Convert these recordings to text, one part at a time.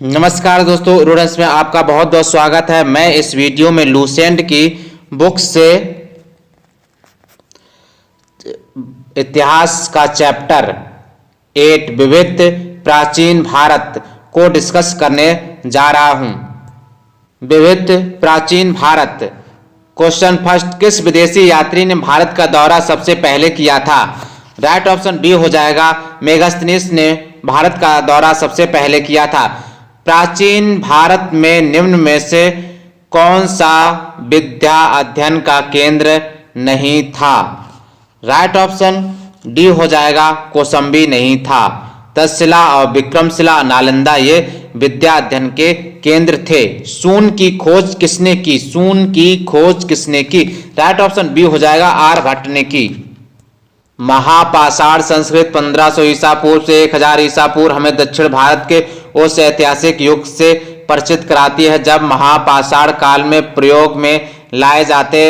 नमस्कार दोस्तों, रूडेंस में आपका बहुत बहुत स्वागत है। मैं इस वीडियो में लूसेंट की बुक से इतिहास का चैप्टर 8 विविध प्राचीन भारत को डिस्कस करने जा रहा हूं। विविध प्राचीन भारत। क्वेश्चन फर्स्ट, किस विदेशी यात्री ने भारत का दौरा सबसे पहले किया था? राइट ऑप्शन बी हो जाएगा, मेगास्थनीज ने भारत का दौरा सबसे पहले किया था। प्राचीन भारत में निम्न में से कौन सा विद्या अध्ययन का केंद्र नहीं था? राइट ऑप्शन डी हो जाएगा, कौशाम्बी नहीं था। तक्षशिला और विक्रमशिला, नालंदा ये विद्या अध्ययन के केंद्र थे। शून्य की खोज किसने की? शून्य की खोज किसने की? राइट ऑप्शन बी हो जाएगा, आर्यभट्ट ने की। महापाषाण संस्कृत 1500 ईसा पूर्व से 1000 ईसा पूर्व हमें दक्षिण भारत के उस ऐतिहासिक युग से परिचित कराती है जब महापाषाण काल में प्रयोग में लाए जाते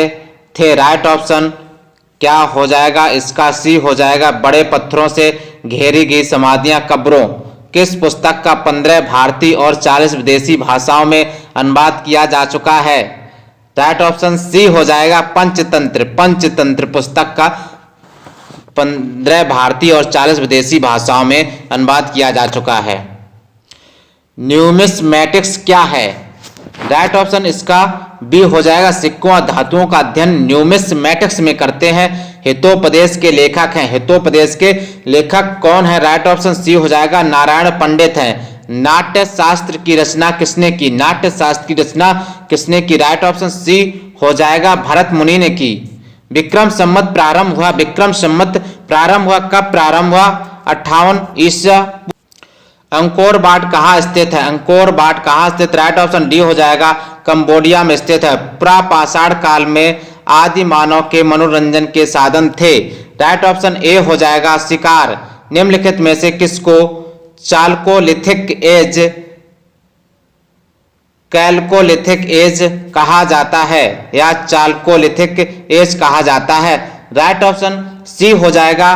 थे। राइट ऑप्शन क्या हो जाएगा? इसका सी हो जाएगा, बड़े पत्थरों से घेरी गई समाधियां कब्रों। किस पुस्तक का 15 भारतीय और 40 विदेशी भाषाओं में अनुवाद किया जा चुका है? राइट ऑप्शन सी हो जाएगा, पंचतंत्र। पंचतंत्र पुस्तक का 15 भारतीय और 40 विदेशी भाषाओं में अनुवाद किया जा चुका है। न्यूमिस्मैटिक्स क्या है? राइट ऑप्शन इसका बी हो जाएगा, सिक्कों और धातुओं का अध्ययन न्यूमिस्मैटिक्स में करते हैं। हितोपदेश के लेखक हैं। हितोपदेश के लेखक कौन है? राइट ऑप्शन सी हो जाएगा, नारायण पंडित हैं। नाट्य शास्त्र की रचना किसने की? नाट्य शास्त्र की रचना किसने की? राइट ऑप्शन सी हो जाएगा, भरत मुनि ने की। विक्रम संवत प्रारंभ हुआ। विक्रम संवत प्रारंभ हुआ कब प्रारंभ हुआ? 58 ईसा। अंकोर वाट कहाँ स्थित है? अंकोर वाट कहाँ स्थित? राइट ऑप्शन डी हो जाएगा, कंबोडिया में स्थित है। प्रापाषाण काल में आदि मानव के मनोरंजन के साधन थे। राइट ऑप्शन ए हो जाएगा, शिकार। निम्नलिखित में से किसको चाल्कोलिथिक एज कैल्कोलिथिक एज कहा जाता है या चाल्कोलिथिक एज कहा जाता है? राइट ऑप्शन सी हो जाएगा,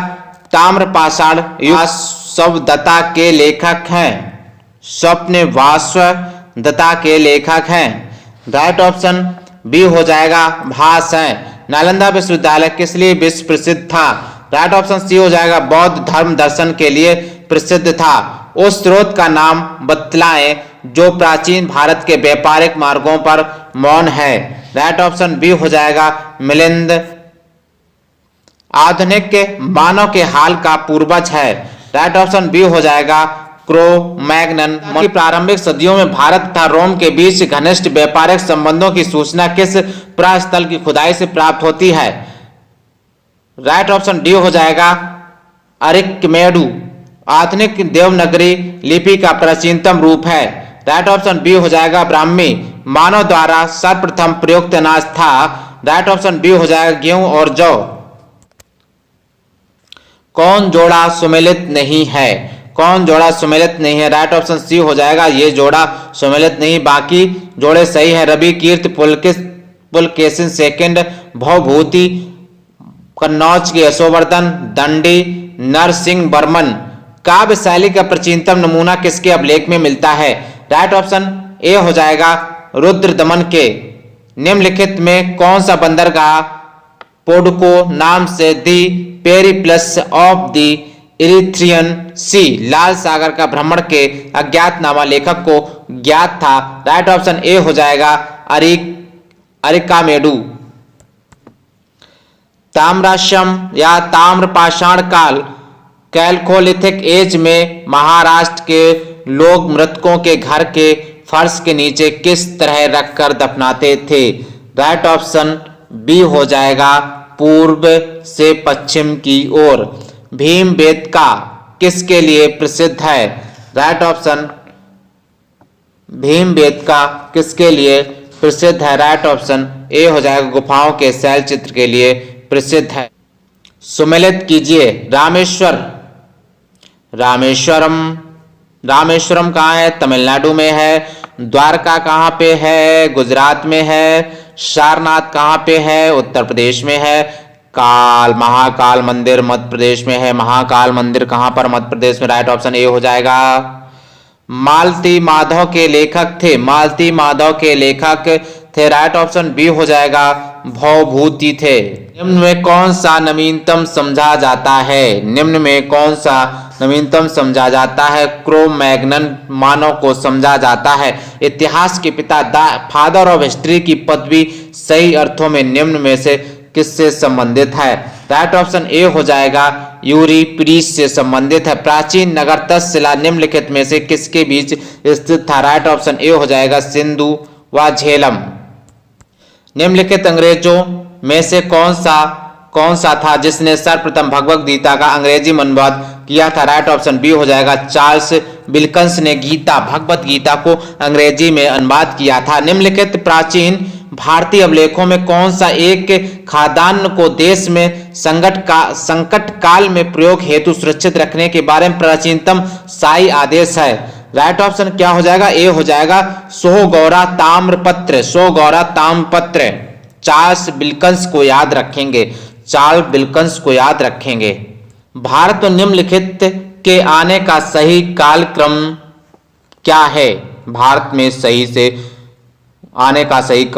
ताम्रपाषाण युग। स्वदत्ता के लेखक हैं। स्वप्न वासवदत्ता के लेखक हैं। राइट ऑप्शन बी हो जाएगा, भास हैं। नालंदा विश्वविद्यालय किस लिए विश्व प्रसिद्ध था? राइट ऑप्शन सी हो जाएगा, बौद्ध धर्म दर्शन के लिए प्रसिद्ध था। उस स्रोत का नाम बतलाएं जो प्राचीन भारत के व्यापारिक मार्गों पर मौन है। राइट ऑप्शन बी हो जाएगा, मिलिंद। आधुनिक मानव के हाल का पूर्वज है। राइट ऑप्शन बी हो जाएगा, क्रो-मैग्नन। की प्रारंभिक सदियों में भारत तथा रोम के बीच घनिष्ठ व्यापारिक संबंधों की सूचना किस प्रस्थल की खुदाई से प्राप्त होती है? राइट ऑप्शन डी हो जाएगा, अरिक्मेडू। आधुनिक देवनागरी लिपि का प्राचीनतम रूप है। राइट ऑप्शन बी हो जाएगा, ब्राह्मी। मानव द्वारा सर्वप्रथम प्रयुक्त अनाज था। राइट ऑप्शन बी हो जाएगा, गेहूं और जौ। कौन जोड़ा सुमेलित नहीं है? कौन जोड़ा सुमेलित नहीं है? राइट ऑप्शन सी हो जाएगा, ये जोड़ा सुमेलित नहीं, बाकी जोड़े सही हैं। रवि कीर्त, पुलकेशिन सेकंड, भवभूति, कन्नौज के यशोवर्धन, दंडी, नरसिंह वर्मन। काव्य शैली का प्राचीनतम नमूना किसके अभिलेख में मिलता है? राइट ऑप्शन ए हो जाएगा, रुद्रदमन के। निम्नलिखित में कौन सा बंदरगाह पोडको नाम से दी पेरिप्लस ऑफ द इरिथ्रियन सी, लाल सागर का भ्रमण के अज्ञातनामा लेखक को ज्ञात था? राइट ऑप्शन ए हो जाएगा, अरिकामेडू। ताम्राश्यम या ताम्रपाषाण काल कैल्कोलिथिक एज में महाराष्ट्र के लोग मृतकों के घर के फर्श के नीचे किस तरह रखकर दफनाते थे? राइट ऑप्शन बी हो जाएगा, पूर्व से पश्चिम की ओर। भीमबेटका किसके लिए प्रसिद्ध है? राइट ऑप्शन भीमबेटका किसके लिए प्रसिद्ध है? राइट ऑप्शन ए हो जाएगा, गुफाओं के शैल चित्र के लिए प्रसिद्ध है। सुमेलित कीजिए। रामेश्वरम कहाँ है? तमिलनाडु में है। द्वारका कहाँ पे है? गुजरात में है। सारनाथ कहाँ पे है? उत्तर प्रदेश में है। महाकाल मंदिर मध्य प्रदेश में है। महाकाल मंदिर कहाँ पर? मध्य प्रदेश में। राइट ऑप्शन ए हो जाएगा। मालती माधव के लेखक थे, मालती माधव के लेखक थे। राइट ऑप्शन बी हो जाएगा भवभूति थे। निम्न में कौन सा नवीनतम समझा जाता है, निम्न में कौन सा नवीनतम समझा जाता है? क्रो-मैग्नन मानव को समझा जाता है इतिहास के पिता, द फादर ऑफ हिस्ट्री की पदवी सही अर्थों में निम्न में से किससे संबंधित है? राइट ऑप्शन ए हो जाएगा यूरिपिडीज से संबंधित है। प्राचीन नगर तक्षशिला निम्नलिखित में से किसके बीच स्थित था? राइट ऑप्शन ए हो जाएगा सिंधु व झेलम। निम्नलिखित अंग्रेजों में से कौन सा था जिसने सर्वप्रथम भगवद गीता का अंग्रेजी में अनुवाद किया था? राइट ऑप्शन बी हो जाएगा चार्ल्स विल्किंस ने भगवद गीता को अंग्रेजी में अनुवाद किया था। निम्नलिखित प्राचीन भारतीय अभिलेखों में कौन सा एक खाद्यान्न को देश में संकट काल में प्रयोग हेतु सुरक्षित रखने के बारे में प्राचीनतम शाही आदेश है? राइट ऑप्शन क्या हो जाएगा? ए हो जाएगा सोहगौरा ताम्रपत्र, सोहगौरा ताम्रपत्र। चार्ल्स विल्किंस को याद रखेंगे, चार्ल्स विल्किंस को याद रखेंगे। भारत में निम्नलिखित के आने का सही कालक्रम क्या है? भारत में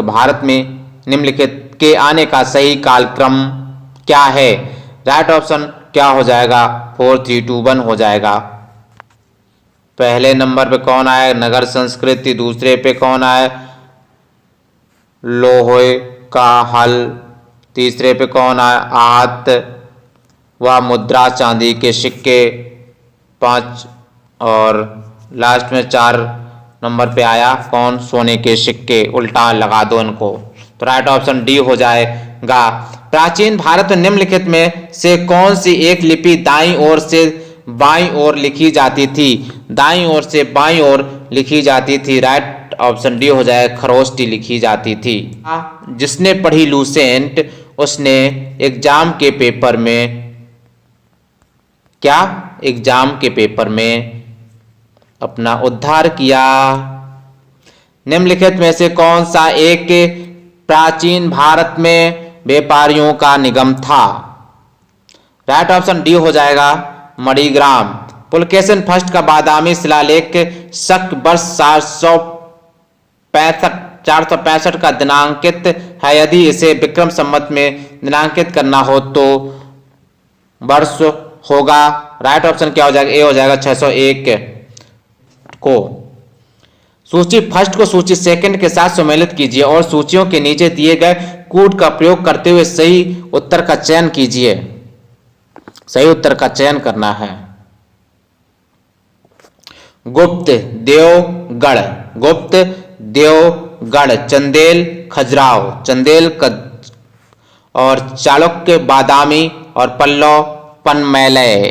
भारत में निम्नलिखित के आने का सही कालक्रम क्या है? राइट ऑप्शन क्या हो जाएगा? 4 3 2 1 हो जाएगा। पहले नंबर पे कौन आया? नगर संस्कृति। दूसरे पे कौन आया? लोहे का हल। तीसरे पे कौन आया? आहत व मुद्रा चांदी के सिक्के 5, और लास्ट में 4 नंबर पे आया कौन? सोने के सिक्के। उल्टा लगा दो इनको, तो राइट ऑप्शन डी हो जाएगा। प्राचीन भारत में निम्नलिखित में से कौन सी एक लिपि दाईं ओर से बाईं ओर लिखी जाती थी? दाईं ओर से बाईं ओर लिखी जाती थी। राइट ऑप्शन डी हो जाएगा खरोष्टी लिखी जाती थी। जिसने पढ़ी लूसेंट उसने एग्जाम के पेपर में अपना उद्धार किया। निम्नलिखित में से कौन सा एक प्राचीन भारत में व्यापारियों का निगम था? राइट ऑप्शन डी हो जाएगा मणिग्राम। पुलकेशिन फर्स्ट का बादामी शिलालेख शक वर्ष 465 का दिनांकित है। यदि इसे विक्रम संवत में दिनांकित करना हो तो वर्ष होगा। राइट ऑप्शन क्या हो जाएगा? ए हो जाएगा 601 को। सूची फर्स्ट को सूची सेकंड के साथ सम्मिलित कीजिए और सूचियों के नीचे दिए गए कूट का प्रयोग करते हुए सही उत्तर का चयन कीजिए। सही उत्तर का चयन करना है। गुप्त देवगढ़, गुप्त देवगढ़, चंदेल खजुराहो, और चालुक्य बादामी और पल्लव पनमैलय।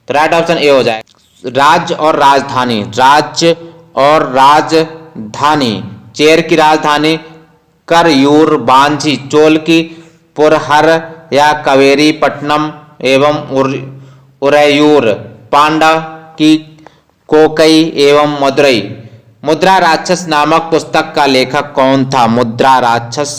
तो राइट ऑप्शन ए हो जाए। राज्य और राजधानी, राज्य और राजधानी। चेर की राजधानी करयूर बांझी, चोल की पुरहर या कावेरी पट्टनम एवं उरैयूर, पांडव की कोकई एवं मदुरई। मुद्रा राक्षस नामक पुस्तक का लेखक कौन था? मुद्रा राक्षस।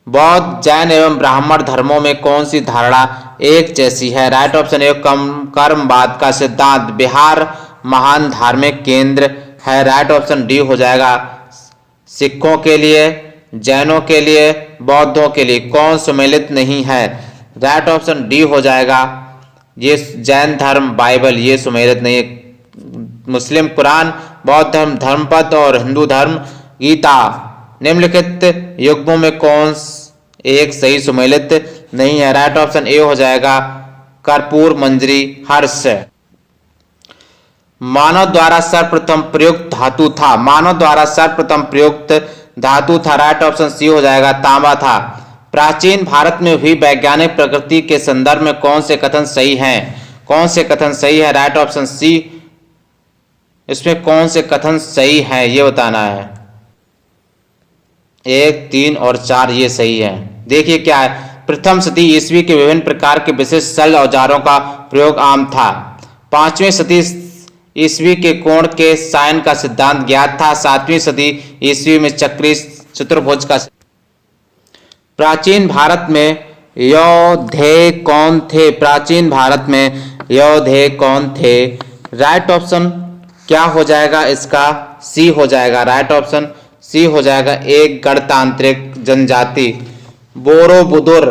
बौद्ध, जैन एवं ब्राह्मण धर्मों में कौन सी धारणा एक जैसी है? राइट ऑप्शन ए कर्मवाद का सिद्धांत। बिहार महान धार्मिक केंद्र है। राइट ऑप्शन डी हो जाएगा। सिखों के लिए, जैनों के लिए, बौद्धों के लिए कौन सम्मिलित नहीं है? राइट ऑप्शन डी हो जाएगा। ये जैन धर्म बाइबल ये सम्मिलित नहीं है। मुस्लिम कुरान, बौद्ध धर्म धर्मपद और हिंदू धर्म गीता। निम्नलिखित युग्मों में कौन एक सही सम्मिलित नहीं है? राइट ऑप्शन ए हो जाएगा कर्पूर मंजरी हर्ष। मानव द्वारा सर्वप्रथम प्रयुक्त धातु था। मानव द्वारा सर्वप्रथम प्रयुक्त धातु था। राइट ऑप्शन सी हो जाएगा तांबा था। प्राचीन भारत में हुई वैज्ञानिक प्रगति के संदर्भ में कौन से कथन सही हैं? कौन से कथन सही है? Right option C. इसमें कौन से कथन सही है ये बताना है। 1 3 और 4 ये सही है। देखिए क्या है। प्रथम सदी ईस्वी के विभिन्न प्रकार के विशेष शल्य औजारों का प्रयोग आम था। 5वीं सदी ईस्वी के कोण के साइन का सिद्धांत ज्ञात था। 7वीं सदी ईस्वी में चक्रीय चतुर्भुज का। प्राचीन भारत में योद्धे कौन थे? प्राचीन भारत में योद्धे कौन थे? राइट ऑप्शन क्या हो जाएगा इसका? सी हो जाएगा। राइट ऑप्शन सी हो जाएगा, एक गणतांत्रिक जनजाति। बोरोबुदुर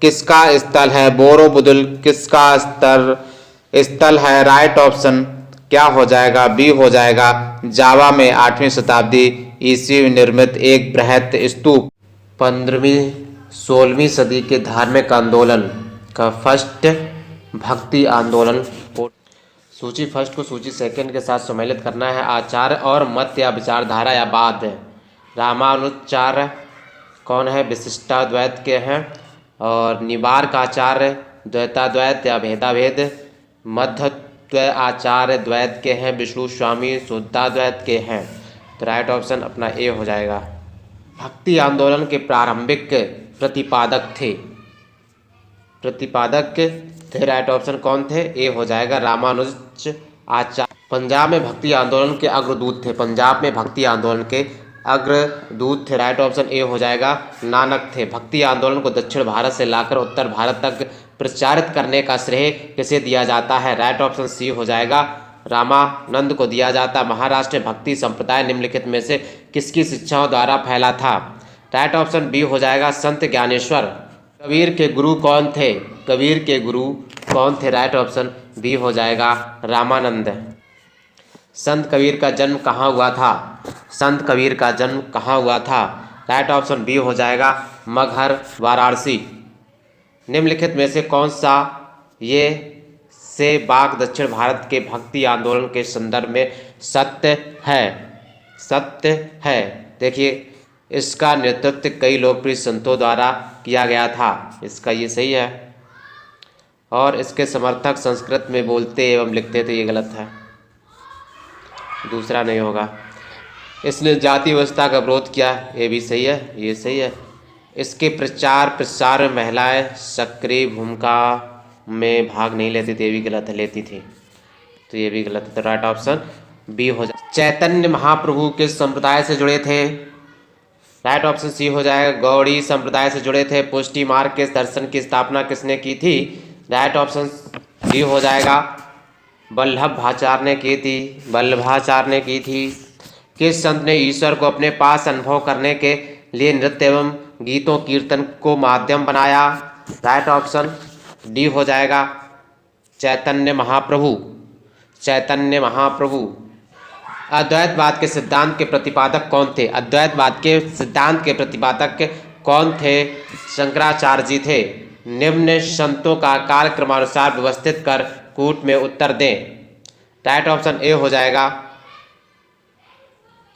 किसका स्थल है? बोरोबुदुर किसका स्थल है? राइट ऑप्शन क्या हो जाएगा? बी हो जाएगा, जावा में 8वीं शताब्दी ईस्वी में निर्मित एक बृहत स्तूप। 15वीं 16वीं सदी के धार्मिक आंदोलन का फर्स्ट भक्ति आंदोलन। सूची फर्स्ट को सूची सेकंड के साथ सम्मिलित करना है। आचार्य और मत या विचारधारा या बाद है। रामानुजाचार्य कौन है? विशिष्टाद्वैत के हैं। और निबार्क आचार्य द्वैताद्वैत या भेदाभेद। मध्व आचार्य द्वैत के हैं। विष्णु स्वामी शुद्धाद्वैत के हैं। तो राइट ऑप्शन अपना ए हो जाएगा। भक्ति आंदोलन के प्रारंभिक प्रतिपादक थे। राइट ऑप्शन कौन थे? ए हो जाएगा, रामानुज आचार्य। पंजाब में भक्ति आंदोलन के अग्रदूत थे। पंजाब में भक्ति आंदोलन के अग्रदूत थे। राइट ऑप्शन ए हो जाएगा, नानक थे। भक्ति आंदोलन को दक्षिण भारत से लाकर उत्तर भारत तक प्रचारित करने का श्रेय किसे दिया जाता है? राइट ऑप्शन सी हो जाएगा, रामानंद को दिया जाता। महाराष्ट्र भक्ति संप्रदाय निम्नलिखित में से किसकी शिक्षाओं द्वारा फैला था? राइट ऑप्शन बी हो जाएगा, संत ज्ञानेश्वर। कबीर के गुरु कौन थे? कबीर के गुरु कौन थे? राइट ऑप्शन बी हो जाएगा, रामानंद। संत कबीर का जन्म कहाँ हुआ था? संत कबीर का जन्म कहाँ हुआ था? राइट ऑप्शन बी हो जाएगा, मगहर, वाराणसी। निम्नलिखित में से कौन सा ये से वाक्य दक्षिण भारत के भक्ति आंदोलन के संदर्भ में सत्य है? सत्य है। देखिए, इसका नेतृत्व कई लोकप्रिय संतों द्वारा किया गया था। इसका ये सही है। और इसके समर्थक संस्कृत में बोलते एवं लिखते थे, ये गलत है, दूसरा नहीं होगा। इसने जाति व्यवस्था का विरोध किया, ये भी सही है, ये सही है। इसके प्रचार प्रसार में महिलाएं सक्रिय भूमिका में भाग नहीं लेती थी, ये भी गलत है, लेती थी, तो ये भी गलत है। तो राइट ऑप्शन बी हो जाए। चैतन्य महाप्रभु किस संप्रदाय से जुड़े थे? राइट ऑप्शन सी हो जाएगा, गौड़ी संप्रदाय से जुड़े थे। पुष्टि मार्ग के दर्शन की स्थापना किसने की थी? राइट ऑप्शन डी हो जाएगा, वल्लभाचार्य ने की थी। वल्लभाचार्य ने की थी। किस संत ने ईश्वर को अपने पास अनुभव करने के लिए नृत्य एवं गीतों कीर्तन को माध्यम बनाया? राइट ऑप्शन डी हो जाएगा, चैतन्य महाप्रभु। चैतन्य महाप्रभु। अद्वैतवाद के सिद्धांत के प्रतिपादक कौन थे? अद्वैतवाद के सिद्धांत के प्रतिपादक कौन थे? शंकराचार्य जी थे। निम्न संतों का काल क्रमानुसार व्यवस्थित कर कूट में उत्तर दें। राइट ऑप्शन ए हो जाएगा,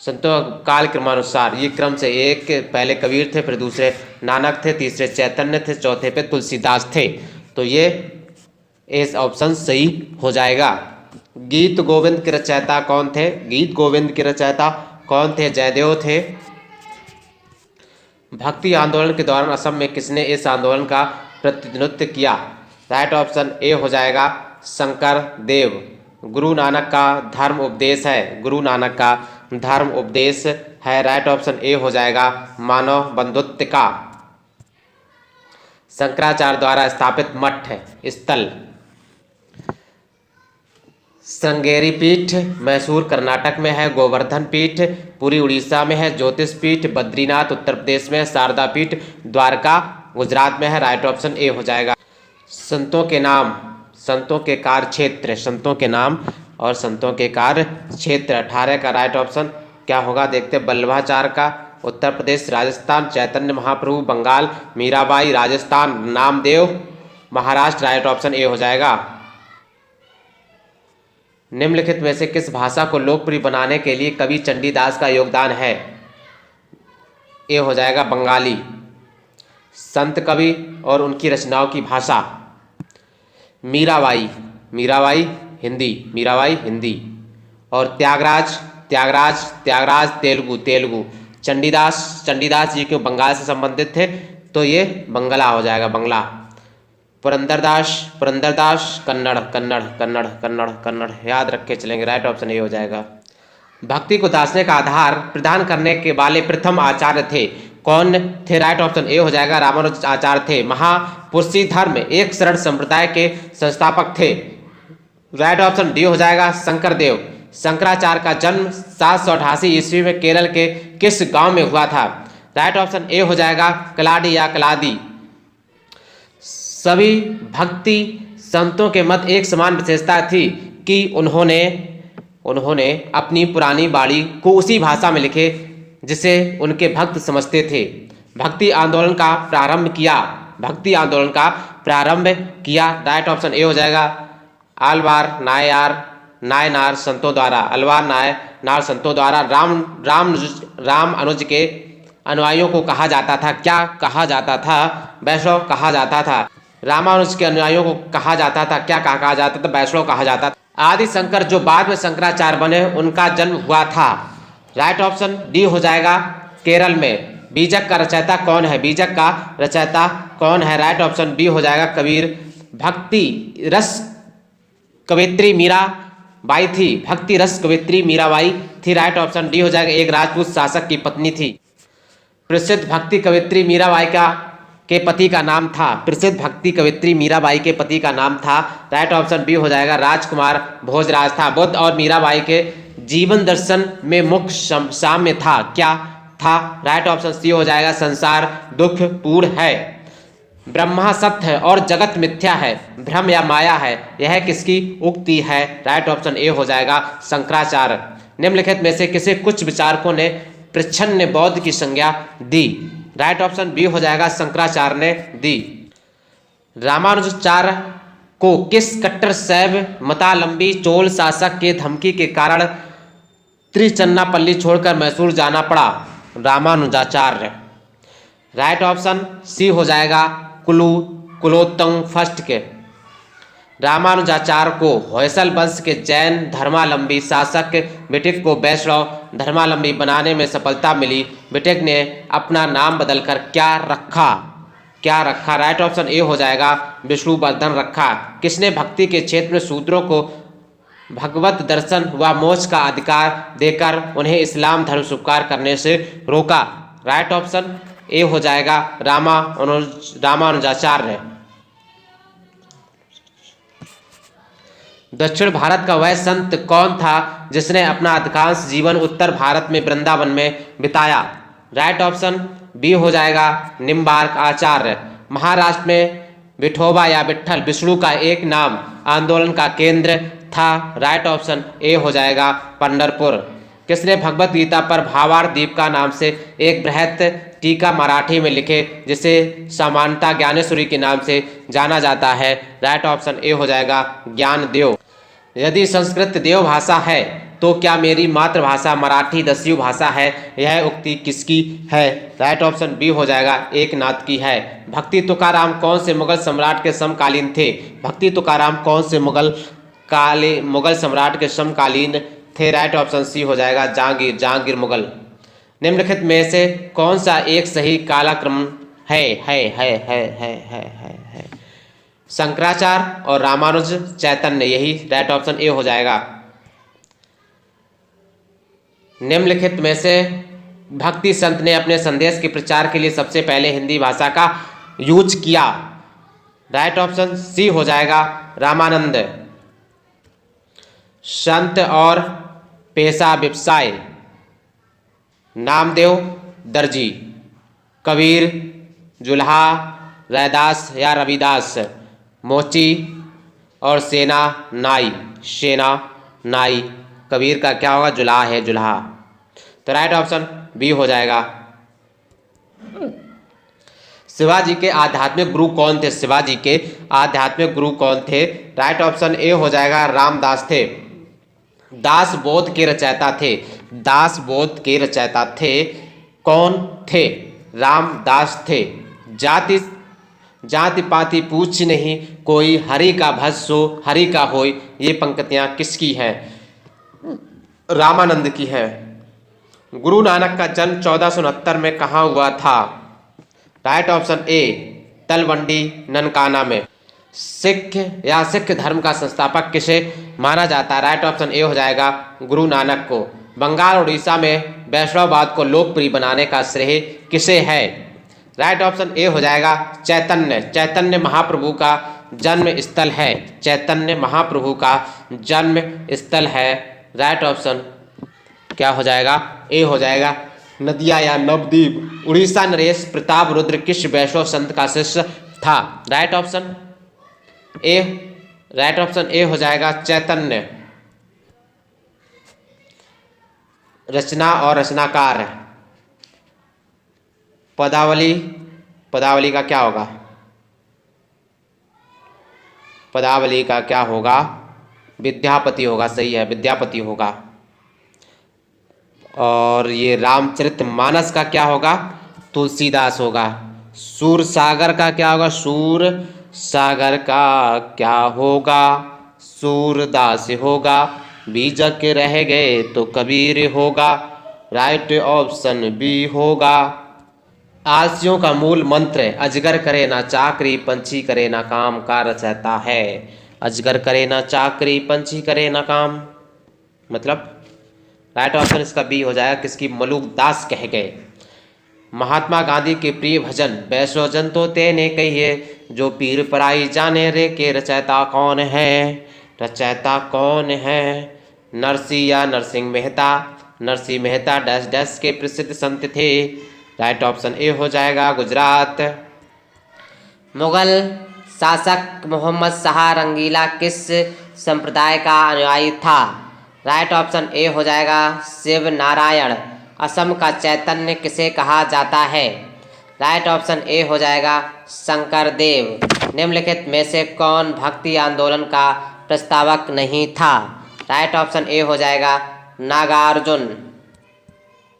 संतों काल क्रमानुसार। ये क्रम से एक पहले कबीर थे, फिर दूसरे नानक थे, तीसरे चैतन्य थे, चौथे पे तुलसीदास थे। तो ये इस ऑप्शन सही हो जाएगा। गीत गोविंद के रचयिता कौन थे? गीत गोविंद के रचयिता कौन थे? जयदेव थे। भक्ति आंदोलन के दौरान असम में किसने इस आंदोलन का प्रतिनिधित्व किया? राइट ऑप्शन ए हो जाएगा, शंकर देव। गुरु नानक का धर्म उपदेश है। गुरु नानक का धर्म उपदेश है। राइट ऑप्शन ए हो जाएगा, मानव बंधुत्व का। शंकराचार्य द्वारा स्थापित मठ स्थल। श्रृंगेरी पीठ मैसूर कर्नाटक में है। गोवर्धन पीठ पुरी उड़ीसा में है। ज्योतिष पीठ बद्रीनाथ उत्तर प्रदेश में है। शारदा पीठ द्वारका गुजरात में है। राइट ऑप्शन ए हो जाएगा। संतों के नाम, संतों के कार्य क्षेत्र, संतों के नाम और संतों के कार्य क्षेत्र 18 का राइट ऑप्शन क्या होगा? देखते हैं। वल्लभाचार्य का Uttar Pradesh Rajasthan, Chaitanya Mahaprabhu Bengal, Mirabai Rajasthan, Namdev Maharashtra. Right option A हो जाएगा। निम्नलिखित में से किस भाषा को लोकप्रिय बनाने के लिए कवि चंडीदास का योगदान है? ए हो जाएगा, बंगाली। संत कवि और उनकी रचनाओं की भाषा। मीराबाई, मीराबाई हिंदी, मीराबाई हिंदी। और त्यागराज, त्यागराज, त्यागराज तेलुगु, तेलुगु। चंडीदास, चंडीदास जी क्यों बंगाल से संबंधित थे, तो ये बंगला हो जाएगा, बंगला। पुरंदरदास, पुरंदरदास कन्नड़, कन्नड़, कन्नड़, कन्नड़, कन्नड़। याद रख के चलेंगे। राइट ऑप्शन ये हो जाएगा। भक्ति को दार्शनिक आधार प्रदान करने के वाले प्रथम आचार्य थे, कौन थे? राइट ऑप्शन ए हो जाएगा, रामानुज आचार्य थे। महापुरुषी धर्म एक शरण संप्रदाय के संस्थापक थे। राइट ऑप्शन डी हो जाएगा, शंकर देव। शंकराचार्य का जन्म 788 ईस्वी में केरल के किस गांव में हुआ था? राइट ऑप्शन ए हो जाएगा कलाडी या कलादी। सभी भक्ति संतों के मत एक समान विशेषता थी कि उन्होंने अपनी पुरानी बाणी को उसी भाषा में लिखे जिसे उनके भक्त समझते थे। भक्ति आंदोलन का प्रारंभ किया। राइट ऑप्शन ए हो जाएगा आलवार नायनार संतों द्वारा। अल्वार नायनार संतों द्वारा। राम अनुज के अनुयायियों को कहा जाता था, क्या कहा जाता था? वैष्णव कहा जाता था। रामानुज के अनुयायियों को कहा जाता था, क्या कहा जाता था? वैष्णव कहा जाता था। आदि शंकर जो बाद में शंकराचार्य बने, उनका जन्म हुआ था। राइट ऑप्शन डी हो जाएगा केरल में। बीजक का रचयिता कौन है? बीजक का रचयिता कौन है? राइट ऑप्शन बी हो जाएगा कबीर। भक्ति रस कवित्री मीराबाई थी। भक्ति रस कवित्री मीराबाई थी। राइट ऑप्शन डी हो जाएगा। एक राजपूत शासक की पत्नी थी। प्रसिद्ध भक्ति कवित्री मीराबाई के पति का नाम था। प्रसिद्ध भक्ति कवित्री मीराबाई के पति का नाम था। राइट ऑप्शन बी हो जाएगा राजकुमार भोजराज था। बुद्ध और मीराबाई के जीवन दर्शन में मुख्य साम्य था, क्या था? राइट ऑप्शन सी हो जाएगा संसार दुखपूर्ण है। ब्रह्मा सत्य है और जगत मिथ्या है, भ्रम या माया है, यह किसकी उक्ति है? राइट ऑप्शन ए हो जाएगा शंकराचार्य। निम्नलिखित में से किसे कुछ विचारकों ने प्रच्छन्न बौद्ध की संज्ञा दी? राइट ऑप्शन बी हो जाएगा शंकराचार्य ने दी। रामानुजाचार्य को किस कट्टर शैव मतावलंबी चोल शासक के धमकी के कारण त्रिचन्नापल्ली छोड़कर मैसूर जाना पड़ा? रामानुजाचार्य। राइट ऑप्शन सी हो जाएगा कुलोत्तुंग फर्स्ट के। रामानुजाचार्य को होयसल वंश के जैन धर्मावलंबी शासक बिटिक को वैष्णव धर्मावलंबी बनाने में सफलता मिली। बिटिक ने अपना नाम बदलकर क्या रखा? राइट ऑप्शन ए हो जाएगा विष्णुवर्धन रखा। किसने भक्ति के क्षेत्र में शूद्रों को भगवत दर्शन व मोक्ष का अधिकार देकर उन्हें इस्लाम धर्म स्वीकार करने से रोका? राइट ऑप्शन ए हो जाएगा रामानुजाचार्य। दक्षिण भारत का वह संत कौन था जिसने अपना अधिकांश जीवन उत्तर भारत में वृंदावन में बिताया? राइट ऑप्शन बी हो जाएगा निम्बार्क आचार्य। महाराष्ट्र में विठोबा या विट्ठल विष्णु का एक नाम आंदोलन का केंद्र था। राइट ऑप्शन ए हो जाएगा पंढरपुर। किसने भगवत गीता पर भावार्थ दीपिका नाम से एक बृहत टीका मराठी में लिखे जिसे सामान्यतः ज्ञानेश्वरी के नाम से जाना जाता है? राइट ऑप्शन ए हो जाएगा ज्ञानदेव। यदि संस्कृत देव भाषा है तो क्या मेरी मातृभाषा मराठी दस्यु भाषा है? यह उक्ति किसकी है? राइट ऑप्शन बी हो जाएगा एकनाथ की है। भक्ति तुकाराम कौन से मुगल सम्राट के समकालीन थे? भक्ति तुकाराम कौन से मुगल सम्राट के समकालीन थे? राइट ऑप्शन सी हो जाएगा जहांगीर मुगल। निम्नलिखित में से कौन सा एक सही कालक्रम है? शंकराचार्य और रामानुज चैतन्य, यही राइट ऑप्शन ए हो जाएगा। निम्नलिखित में से भक्ति संत ने अपने संदेश के प्रचार के लिए सबसे पहले हिंदी भाषा का यूज किया? राइट ऑप्शन सी हो जाएगा रामानंद। संत और पेशा व्यवसाय नामदेव दर्जी, कबीर जुल्हा, रैदास या रविदास, मोची और सेना नाई। कबीर का क्या होगा? जुल्हा है, जुल्हा। तो राइट ऑप्शन बी हो जाएगा। शिवाजी के आध्यात्मिक गुरु कौन थे? शिवाजी के आध्यात्मिक गुरु कौन थे? राइट ऑप्शन ए हो जाएगा रामदास थे। दास बोध के रचयिता थे। दास बोध के रचयिता थे। कौन थे? रामदास थे। जाति पाति पूछ नहीं कोई, हरि का भज सो हरि का होय, ये पंक्तियां किसकी हैं? रामानंद की है। गुरु नानक का जन्म 1469 में कहाँ हुआ था? राइट ऑप्शन ए तलवंडी ननकाना में। सिख धर्म का संस्थापक किसे माना जाता है? राइट ऑप्शन ए हो जाएगा गुरु नानक को। बंगाल और उड़ीसा में वैष्णववाद को लोकप्रिय बनाने का श्रेय किसे है? राइट ऑप्शन ए हो जाएगा चैतन्य महाप्रभु का जन्म स्थल है। चैतन्य महाप्रभु का जन्म स्थल है। राइट ऑप्शन क्या हो जाएगा? ए हो जाएगा। नदिया या नवद्वीप। उड़ीसा नरेश प्रताप रुद्र किस वैष्णव संत का शिष्य था? Right option A. Right option A हो जाएगा चैतन्य। रचना और रचनाकार। पदावली, पदावली का क्या होगा? पदावली का क्या होगा? विद्यापति होगा। सही है, विद्यापति होगा। और ये रामचरितमानस का क्या होगा? तुलसीदास होगा। सूर सागर का क्या होगा? सूर सागर का क्या होगा? सूरदास होगा। बीजक रह गए तो कबीर होगा। राइट ऑप्शन बी होगा। आलसियों का मूल मंत्र है अजगर करे ना चाकरी पंछी करे ना काम का रचयिता है। अजगर करे ना चाकरी पंछी करे ना काम, मतलब राइट ऑप्शन इसका बी हो जाएगा। किसकी? मलुक दास कह गए। महात्मा गांधी के प्रिय भजन वैष्णव जन तो तेने कहिए जो पीर पराई जाने रे के रचयिता कौन है? रचयिता कौन है? नरसिंह या नरसिंह मेहता। नरसिंह मेहता डैश डैश के प्रसिद्ध संत थे। राइट ऑप्शन ए हो जाएगा गुजरात। मुगल शासक मोहम्मद शाह रंगीला किस संप्रदाय का अनुयायी था? राइट ऑप्शन ए हो जाएगा शिव नारायण। असम का चैतन्य किसे कहा जाता है? राइट ऑप्शन ए हो जाएगा शंकर देव। निम्नलिखित में से कौन भक्ति आंदोलन का प्रस्तावक नहीं था? राइट ऑप्शन ए हो जाएगा नागार्जुन।